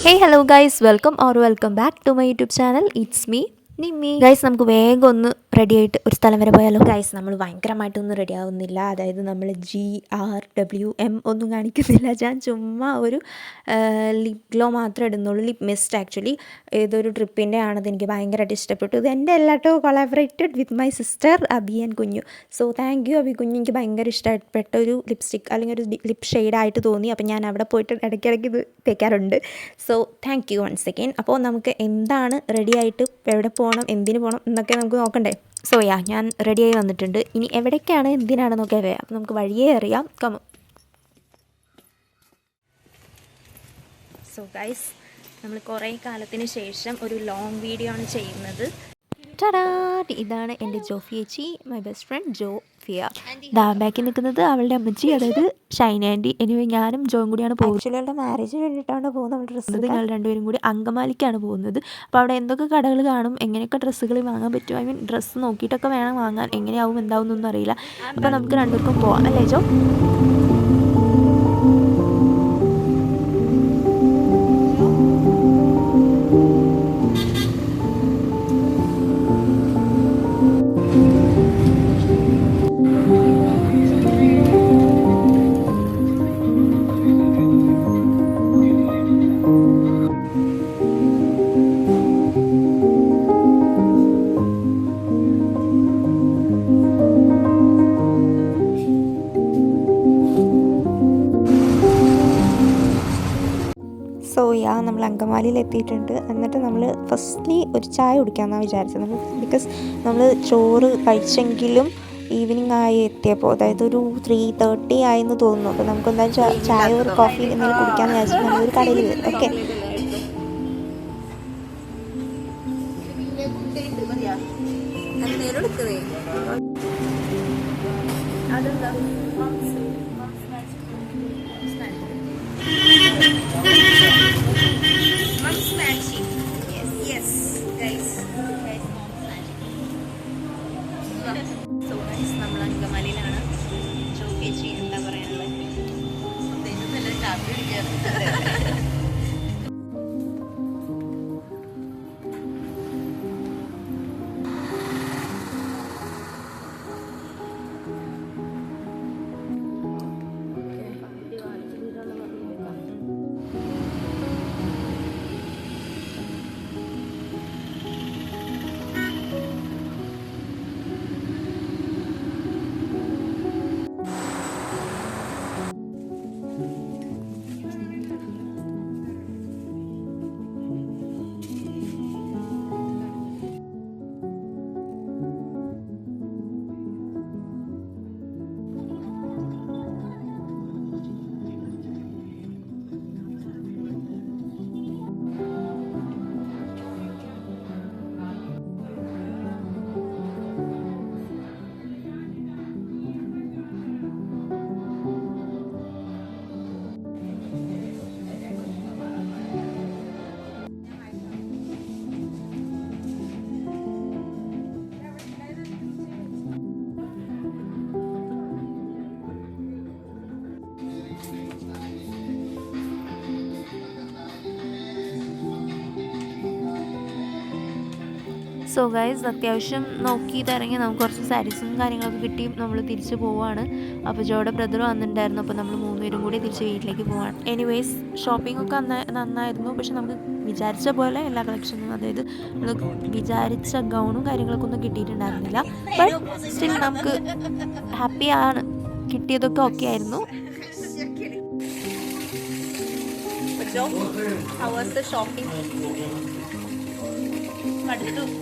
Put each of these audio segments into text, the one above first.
Hey, hello guys, welcome back to my YouTube channel. It's me, Nimmi. Guys, നമുക്ക് വേഗം ഒന്ന് ready ആയിട്ട് ഒരു സ്ഥലം വരെ പോയാലോ. ഗൈസ്, നമ്മൾ ഭയങ്കരമായിട്ടൊന്നും റെഡി ആവുന്നില്ല. അതായത് നമ്മൾ GRWM ഒന്നും കാണിക്കുന്നില്ല. ഞാൻ ചുമ്മാ ഒരു ലിപ് ഗ്ലോ മാത്രമേ ഇടുന്നുള്ളൂ. ലിപ് മിസ്റ്റ് ആക്ച്വലി ഏതൊരു ട്രിപ്പിൻ്റെ ആണത്. എനിക്ക് ഭയങ്കരമായിട്ട് ഇഷ്ടപ്പെട്ടു. ഇത് എൻ്റെ എല്ലാട്ടോ collaborated with my sister Abi and Kunju. So thank you Abi Kunju. എനിക്ക് ഭയങ്കര ഇഷ്ടപ്പെട്ട ഒരു ലിപ്സ്റ്റിക് അല്ലെങ്കിൽ ഒരു ലിപ് ഷെയ്ഡായിട്ട് തോന്നി. അപ്പോൾ ഞാൻ അവിടെ പോയിട്ട് ഇടയ്ക്കിടയ്ക്ക് ഇത് തേക്കാറുണ്ട്. So thank you once again. അപ്പോൾ നമുക്ക് എന്താണ് റെഡി ആയിട്ട് എവിടെ പോകണം, എന്തിന് പോകണം എന്നൊക്കെ നമുക്ക് നോക്കണ്ടേ. സോ ഞാൻ റെഡിയായി വന്നിട്ടുണ്ട്. ഇനി എവിടേക്കാണ് എന്തിനാണെന്നൊക്കെ അറിയാം. അപ്പോൾ നമുക്ക് വഴിയേ അറിയാം. കമ. സോ ഗൈസ്, നമ്മൾ കുറേ കാലത്തിന് ശേഷം ഒരു ലോങ് വീഡിയോ ആണ് ചെയ്യുന്നത്. ഇതാണ് എൻ്റെ ജോഫിയേച്ചി, മൈ ബെസ്റ്റ് ഫ്രണ്ട് ജോഫിയ. ബാക്കിൽ നിൽക്കുന്നത് അവളുടെ അമ്മച്ചി, അതായത് ഷൈന ആൻറ്റി. എനിവേ ഞാനും ജോയും കൂടിയാണ് പോകുന്നത്. ആക്ച്വലി അവളുടെ മാരേജിന് വേണ്ടിയിട്ടാണ് പോകുന്നത്. നമ്മൾ ഡ്രസ്സ് ഞങ്ങൾ രണ്ടുപേരും കൂടി അങ്കമാലിക്കാണ് പോകുന്നത്. അപ്പോൾ അവിടെ എന്തൊക്കെ കടകൾ കാണും, എങ്ങനെയൊക്കെ ഡ്രസ്സുകൾ വാങ്ങാൻ പറ്റും, ഐ മീൻ ഡ്രസ്സ് നോക്കിയിട്ടൊക്കെ വേണം വാങ്ങാൻ. എങ്ങനെയാവും എന്താവും എന്നൊന്നും അറിയില്ല. അപ്പോൾ നമുക്ക് രണ്ടുപേർക്കും പോവാം, അല്ലേ ജോ? സോ നമ്മൾ അങ്കമാലിയിൽ എത്തിയിട്ടുണ്ട്. എന്നിട്ട് നമ്മൾ ഫസ്റ്റ്ലി ഒരു ചായ കുടിക്കാമെന്നാണ് വിചാരിച്ചത്. ബിക്കോസ് നമ്മൾ ചോറ് കഴിച്ചെങ്കിലും ഈവനിങ് ആയി എത്തിയപ്പോൾ, അതായത് ഒരു 3:30 ആയെന്ന് തോന്നുന്നു. അപ്പോൾ നമുക്ക് എന്തായാലും ചായ ഒരു കോഫി എന്തെങ്കിലും കുടിക്കാമെന്ന് വിചാരിച്ചിട്ട് നമ്മളൊരു കടയിൽ വരും. ഓക്കെ, നമ്മൾ അങ്കമാലിയിലാണ്. ചോക്കേച്ചി എന്താ പറയാനുള്ളത്? സോ ഗൈസ്, അത്യാവശ്യം നോക്കിയിട്ട് ഇറങ്ങി നമുക്ക് കുറച്ച് സാരീസും കാര്യങ്ങളൊക്കെ കിട്ടി. നമ്മൾ തിരിച്ച് പോവുകയാണ്. അപ്പോൾ ജോയുടെ ബ്രദർ വന്നിട്ടുണ്ടായിരുന്നു. അപ്പോൾ നമ്മൾ 3 പേരും കൂടി തിരിച്ച് വീട്ടിലേക്ക് പോവാണ്. എനിവേയ്സ്, ഷോപ്പിംഗ് ഒക്കെ നന്നായിരുന്നു. പക്ഷെ നമുക്ക് വിചാരിച്ച പോലെ എല്ലാ കളക്ഷനും, അതായത് നമ്മൾ വിചാരിച്ച ഗൗണും കാര്യങ്ങളൊക്കെ ഒന്നും കിട്ടിയിട്ടുണ്ടായിരുന്നില്ല. ബട്ട് സ്റ്റിൽ നമുക്ക് ഹാപ്പിയാണ്. കിട്ടിയതൊക്കെ ഓക്കെ ആയിരുന്നു.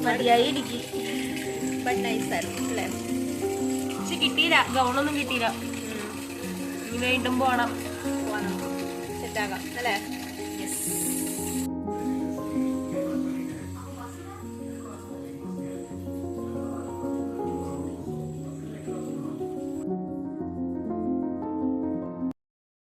മതിയായി എനിക്ക്, ബട്ട് നൈസായിരുന്നു അല്ലേ? പക്ഷെ കിട്ടിയില്ല, ഗൗണൊന്നും കിട്ടിയില്ല. ഇനി വീണ്ടും പോകണം, സെറ്റാക്കാം അല്ലേ?